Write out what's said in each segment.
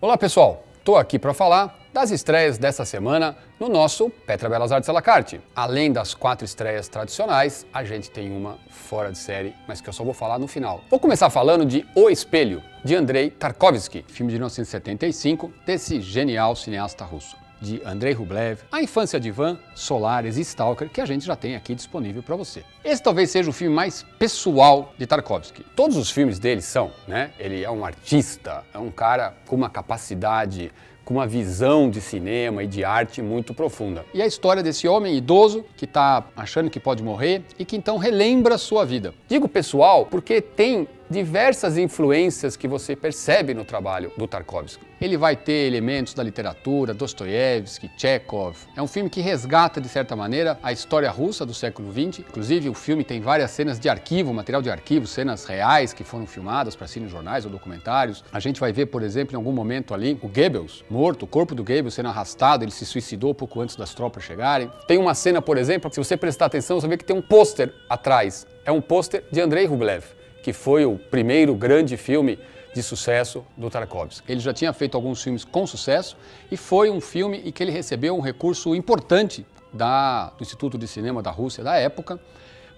Olá pessoal, estou aqui para falar das estreias dessa semana no nosso Petra Belas Artes à la carte. Além das 4 estreias tradicionais, a gente tem uma fora de série, mas que eu só vou falar no final. Vou começar falando de O Espelho, de Andrei Tarkovsky, filme de 1975, desse genial cineasta russo. De Andrei Rublev, A Infância de Ivan, Solaris e Stalker, que a gente já tem aqui disponível para você. Esse talvez seja o filme mais pessoal de Tarkovsky. Todos os filmes dele são, né? Ele é um artista, é um cara com uma capacidade, com uma visão de cinema e de arte muito profunda. E a história desse homem idoso que está achando que pode morrer e que então relembra sua vida. Digo pessoal porque tem diversas influências que você percebe no trabalho do Tarkovsky. Ele vai ter elementos da literatura, Dostoiévski, Chekhov. É um filme que resgata, de certa maneira, a história russa do século XX. Inclusive, o filme tem várias cenas de arquivo, material de arquivo, cenas reais que foram filmadas para cinejornais ou documentários. A gente vai ver, por exemplo, em algum momento ali, o Goebbels morto, o corpo do Goebbels sendo arrastado, ele se suicidou pouco antes das tropas chegarem. Tem uma cena, por exemplo, que se você prestar atenção, você vê que tem um pôster atrás. É um pôster de Andrei Rublev, que foi o primeiro grande filme de sucesso do Tarkovsky. Ele já tinha feito alguns filmes com sucesso e foi um filme em que ele recebeu um recurso importante do Instituto de Cinema da Rússia da época,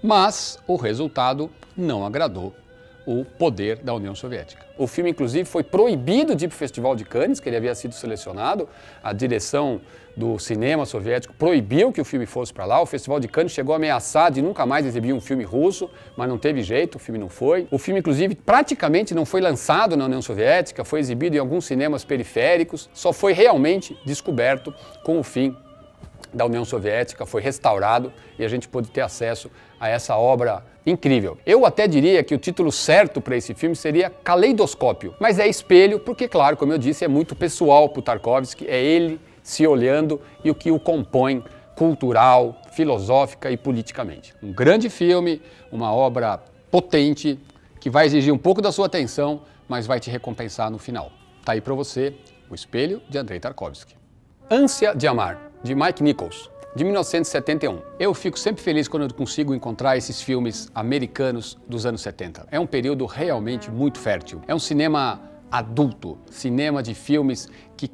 mas o resultado não agradou o poder da União Soviética. O filme, inclusive, foi proibido de ir para o Festival de Cannes, que ele havia sido selecionado. A direção do cinema soviético proibiu que o filme fosse para lá. O Festival de Cannes chegou a ameaçar de nunca mais exibir um filme russo, mas não teve jeito, o filme não foi. O filme, inclusive, praticamente não foi lançado na União Soviética, foi exibido em alguns cinemas periféricos, só foi realmente descoberto com o fim da União Soviética, foi restaurado e a gente pôde ter acesso a essa obra incrível. Eu até diria que o título certo para esse filme seria Caleidoscópio, mas é espelho porque, claro, como eu disse, é muito pessoal para o Tarkovsky, é ele se olhando e o que o compõe cultural, filosófica e politicamente. Um grande filme, uma obra potente, que vai exigir um pouco da sua atenção, mas vai te recompensar no final. Tá aí para você, O Espelho, de Andrei Tarkovsky. Ânsia de Amar, de Mike Nichols, de 1971. Eu fico sempre feliz quando eu consigo encontrar esses filmes americanos dos anos 70. É um período realmente muito fértil. É um cinema adulto, cinema de filmes que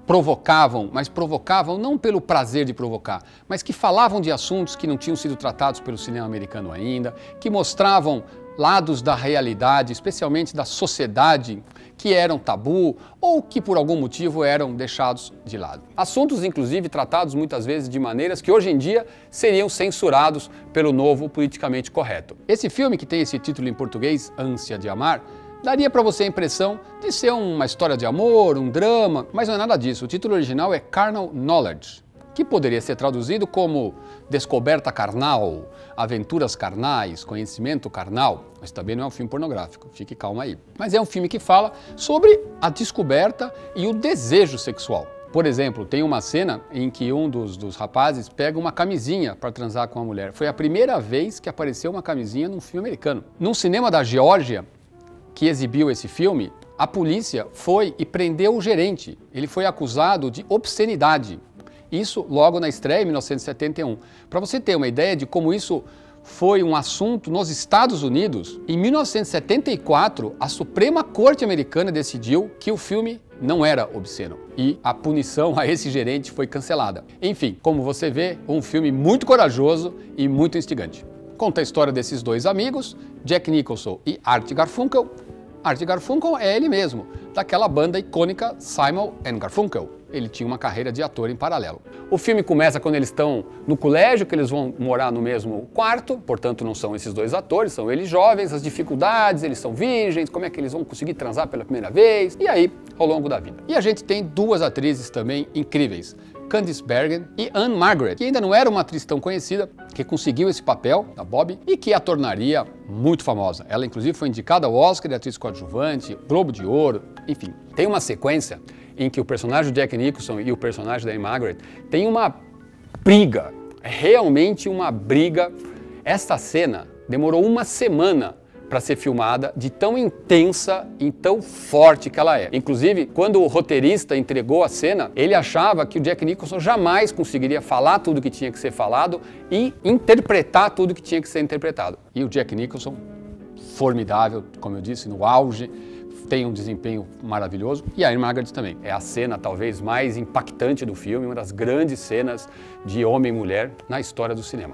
provocavam, mas provocavam não pelo prazer de provocar, mas que falavam de assuntos que não tinham sido tratados pelo cinema americano ainda, que mostravam lados da realidade, especialmente da sociedade, que eram tabu ou que por algum motivo eram deixados de lado. Assuntos, inclusive, tratados muitas vezes de maneiras que hoje em dia seriam censurados pelo novo politicamente correto. Esse filme, que tem esse título em português, Ânsia de Amar, daria para você a impressão de ser uma história de amor, um drama, mas não é nada disso. O título original é Carnal Knowledge, que poderia ser traduzido como Descoberta Carnal, Aventuras Carnais, Conhecimento Carnal, mas também não é um filme pornográfico, fique calma aí. Mas é um filme que fala sobre a descoberta e o desejo sexual. Por exemplo, tem uma cena em que um dos rapazes pega uma camisinha para transar com a mulher. Foi a primeira vez que apareceu uma camisinha num filme americano. Num cinema da Geórgia, que exibiu esse filme, a polícia foi e prendeu o gerente. Ele foi acusado de obscenidade. Isso logo na estreia, em 1971. Para você ter uma ideia de como isso foi um assunto nos Estados Unidos, em 1974, a Suprema Corte Americana decidiu que o filme não era obsceno e a punição a esse gerente foi cancelada. Enfim, como você vê, um filme muito corajoso e muito instigante. Conta a história desses dois amigos, Jack Nicholson e Art Garfunkel. Art Garfunkel é ele mesmo, daquela banda icônica Simon & Garfunkel. Ele tinha uma carreira de ator em paralelo. O filme começa quando eles estão no colégio, que eles vão morar no mesmo quarto, portanto não são esses dois atores, são eles jovens, as dificuldades, eles são virgens, como é que eles vão conseguir transar pela primeira vez, e aí, ao longo da vida. E a gente tem duas atrizes também incríveis, Candice Bergen e Anne Margaret, que ainda não era uma atriz tão conhecida, que conseguiu esse papel, da Bob, e que a tornaria muito famosa. Ela, inclusive, foi indicada ao Oscar de atriz coadjuvante, Globo de Ouro, enfim. Tem uma sequência em que o personagem do Jack Nicholson e o personagem da Anne Margaret tem uma briga, realmente uma briga. Essa cena demorou uma semana para ser filmada, de tão intensa e tão forte que ela é. Inclusive, quando o roteirista entregou a cena, ele achava que o Jack Nicholson jamais conseguiria falar tudo que tinha que ser falado e interpretar tudo que tinha que ser interpretado. E o Jack Nicholson, formidável, como eu disse, no auge, tem um desempenho maravilhoso, e a Anne Margaret também. É a cena talvez mais impactante do filme, uma das grandes cenas de homem e mulher na história do cinema.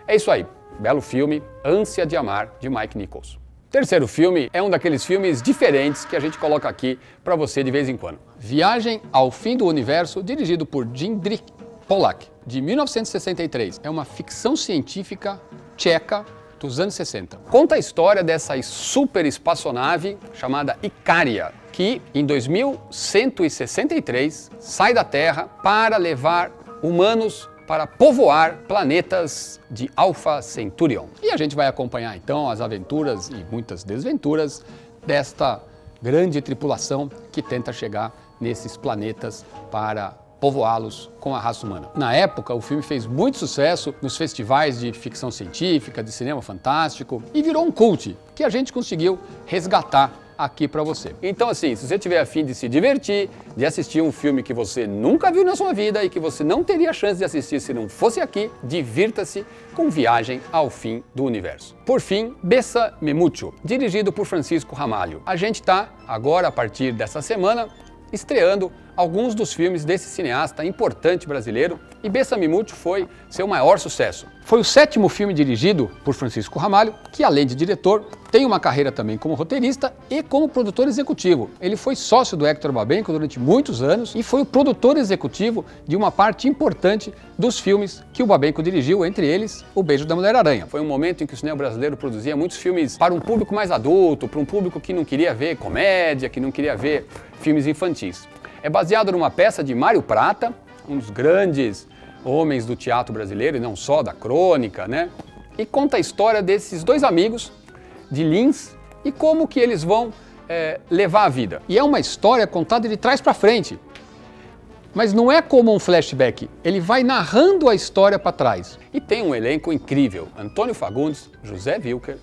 É isso aí, belo filme, Ânsia de Amar, de Mike Nichols. Terceiro filme é um daqueles filmes diferentes que a gente coloca aqui para você de vez em quando. Viagem ao Fim do Universo, dirigido por Jindřich Pollack, de 1963. É uma ficção científica tcheca dos anos 60. Conta a história dessa super espaçonave chamada Icária, que em 2163 sai da Terra para levar humanos para povoar planetas de Alpha Centauri. E a gente vai acompanhar então as aventuras e muitas desventuras desta grande tripulação que tenta chegar nesses planetas para povoá-los com a raça humana. Na época, o filme fez muito sucesso nos festivais de ficção científica, de cinema fantástico e virou um cult que a gente conseguiu resgatar aqui para você. Então assim, se você tiver a fim de se divertir, de assistir um filme que você nunca viu na sua vida e que você não teria chance de assistir se não fosse aqui, divirta-se com Viagem ao Fim do Universo. Por fim, Bésame Mucho, dirigido por Francisco Ramalho. A gente está agora, a partir dessa semana, estreando alguns dos filmes desse cineasta importante brasileiro, e Bésame Mucho foi seu maior sucesso. Foi o 7º filme dirigido por Francisco Ramalho, que além de diretor, tem uma carreira também como roteirista e como produtor executivo. Ele foi sócio do Hector Babenco durante muitos anos e foi o produtor executivo de uma parte importante dos filmes que o Babenco dirigiu, entre eles O Beijo da Mulher-Aranha. Foi um momento em que o cinema brasileiro produzia muitos filmes para um público mais adulto, para um público que não queria ver comédia, que não queria ver filmes infantis. É baseado numa peça de Mário Prata, um dos grandes homens do teatro brasileiro, e não só da crônica, né? E conta a história desses dois amigos de Lins e como que eles vão levar a vida. E é uma história contada de trás para frente. Mas não é como um flashback, ele vai narrando a história para trás. E tem um elenco incrível: Antônio Fagundes, José Wilker,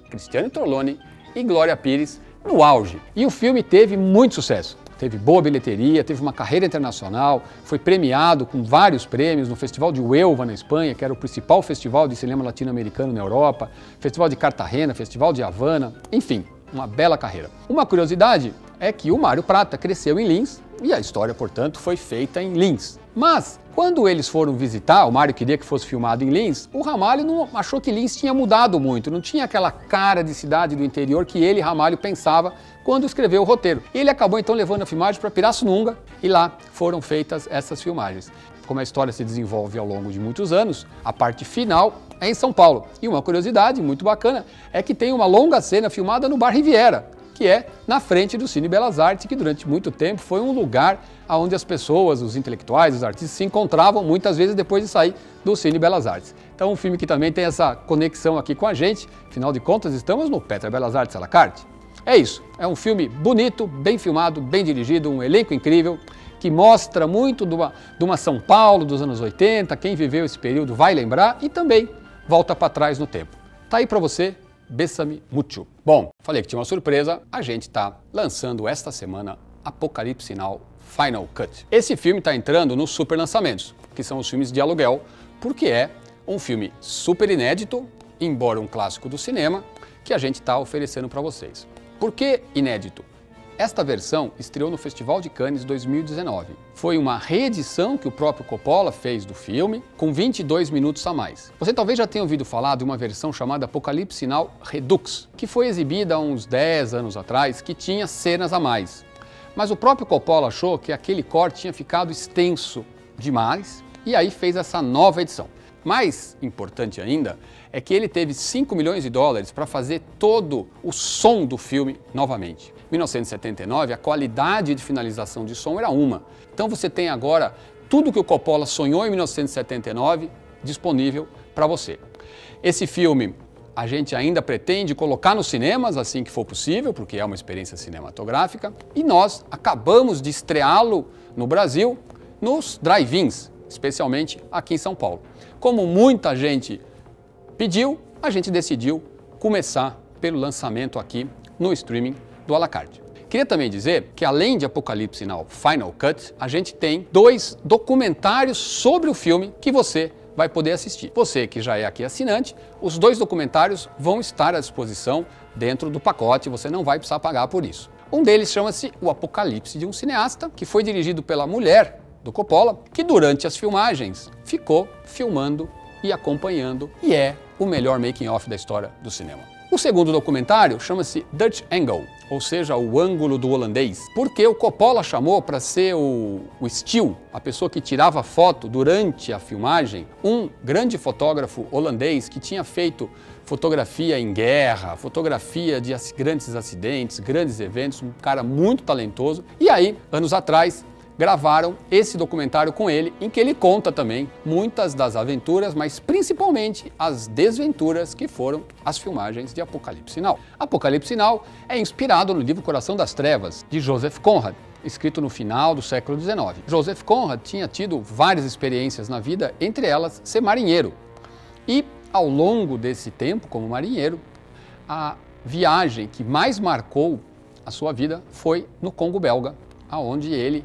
Cristiane Torlone e Glória Pires no auge. E o filme teve muito sucesso. Teve boa bilheteria, teve uma carreira internacional, foi premiado com vários prêmios no Festival de Huelva, na Espanha, que era o principal festival de cinema latino-americano na Europa, Festival de Cartagena, Festival de Havana, enfim, uma bela carreira. Uma curiosidade é que o Mário Prata cresceu em Lins e a história, portanto, foi feita em Lins. Mas, quando eles foram visitar, o Mário queria que fosse filmado em Lins, o Ramalho não achou que Lins tinha mudado muito, não tinha aquela cara de cidade do interior que ele, Ramalho, pensava quando escreveu o roteiro. Ele acabou então levando a filmagem para Pirassununga e lá foram feitas essas filmagens. Como a história se desenvolve ao longo de muitos anos, a parte final é em São Paulo. E uma curiosidade muito bacana é que tem uma longa cena filmada no Bar Riviera, que é na frente do Cine Belas Artes, que durante muito tempo foi um lugar onde as pessoas, os intelectuais, os artistas se encontravam muitas vezes depois de sair do Cine Belas Artes. Então um filme que também tem essa conexão aqui com a gente, afinal de contas estamos no Petra Belas Artes à la carte. É isso, é um filme bonito, bem filmado, bem dirigido, um elenco incrível, que mostra muito de uma São Paulo dos anos 80, quem viveu esse período vai lembrar, e também volta para trás no tempo. Tá aí para você, Bésame Mucho. Bom, falei que tinha uma surpresa, a gente está lançando esta semana Apocalipse Now Final Cut. Esse filme está entrando nos super lançamentos, que são os filmes de aluguel, porque é um filme super inédito, embora um clássico do cinema, que a gente está oferecendo para vocês. Por que inédito? Esta versão estreou no Festival de Cannes 2019. Foi uma reedição que o próprio Coppola fez do filme, com 22 minutos a mais. Você talvez já tenha ouvido falar de uma versão chamada Apocalipse Now Redux, que foi exibida há uns 10 anos atrás, que tinha cenas a mais. Mas o próprio Coppola achou que aquele corte tinha ficado extenso demais, e aí fez essa nova edição. Mais importante ainda é que ele teve 5 milhões de dólares para fazer todo o som do filme novamente. Em 1979, a qualidade de finalização de som era uma. Então você tem agora tudo que o Coppola sonhou em 1979 disponível para você. Esse filme a gente ainda pretende colocar nos cinemas assim que for possível, porque é uma experiência cinematográfica, e nós acabamos de estreá-lo no Brasil nos drive-ins, especialmente aqui em São Paulo. Como muita gente pediu, a gente decidiu começar pelo lançamento aqui no streaming do à la carte. Queria também dizer que além de Apocalipse Now Final Cut, a gente tem 2 documentários sobre o filme que você vai poder assistir. Você que já é aqui assinante, os 2 documentários vão estar à disposição dentro do pacote, você não vai precisar pagar por isso. Um deles chama-se O Apocalipse de um Cineasta, que foi dirigido pela mulher do Coppola, que durante as filmagens ficou filmando e acompanhando, e é o melhor making-of da história do cinema. O segundo documentário chama-se Dutch Angle, ou seja, o ângulo do holandês, porque o Coppola chamou para ser o still, a pessoa que tirava foto durante a filmagem, um grande fotógrafo holandês que tinha feito fotografia em guerra, fotografia de grandes acidentes, grandes eventos, um cara muito talentoso. E aí, anos atrás, gravaram esse documentário com ele, em que ele conta também muitas das aventuras, mas principalmente as desventuras que foram as filmagens de Apocalipse Now. Apocalipse Now é inspirado no livro Coração das Trevas, de Joseph Conrad, escrito no final do século XIX. Joseph Conrad tinha tido várias experiências na vida, entre elas ser marinheiro. E ao longo desse tempo como marinheiro, a viagem que mais marcou a sua vida foi no Congo belga, aonde ele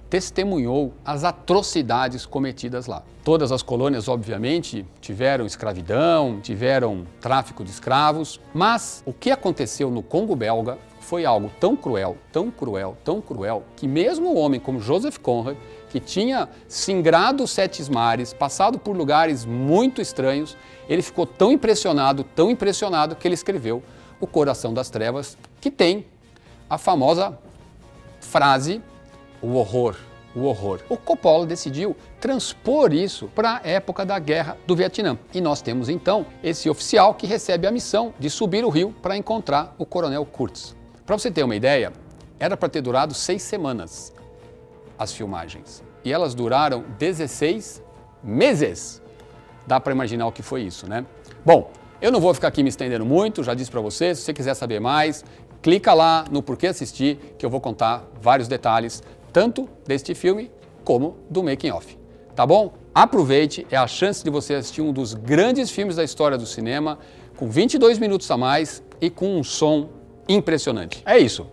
testemunhou as atrocidades cometidas lá. Todas as colônias, obviamente, tiveram escravidão, tiveram tráfico de escravos, mas o que aconteceu no Congo belga foi algo tão cruel, tão cruel, tão cruel, que mesmo um homem como Joseph Conrad, que tinha singrado os sete mares, passado por lugares muito estranhos, ele ficou tão impressionado, que ele escreveu O Coração das Trevas, que tem a famosa frase o horror, o horror. O Coppola decidiu transpor isso para a época da Guerra do Vietnã. E nós temos então esse oficial que recebe a missão de subir o rio para encontrar o coronel Kurtz. Para você ter uma ideia, era para ter durado 6 semanas as filmagens. E elas duraram 16 meses. Dá para imaginar o que foi isso, né? Bom, eu não vou ficar aqui me estendendo muito, já disse para você, se você quiser saber mais, clica lá no Porquê Assistir, que eu vou contar vários detalhes, tanto deste filme como do making of. Tá bom? Aproveite, é a chance de você assistir um dos grandes filmes da história do cinema, com 22 minutos a mais e com um som impressionante. É isso.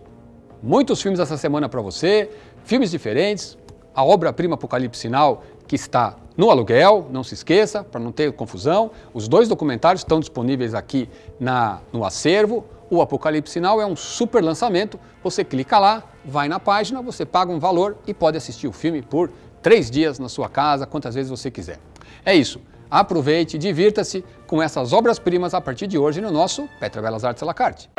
Muitos filmes essa semana para você, filmes diferentes, a obra-prima Apocalipse Now, que está no aluguel, não se esqueça, para não ter confusão. Os 2 documentários estão disponíveis aqui no acervo. O Apocalipse Now é um super lançamento, você clica lá, vai na página, você paga um valor e pode assistir o filme por 3 dias na sua casa, quantas vezes você quiser. É isso, aproveite, divirta-se com essas obras-primas a partir de hoje no nosso Petra Belas Artes à la carte.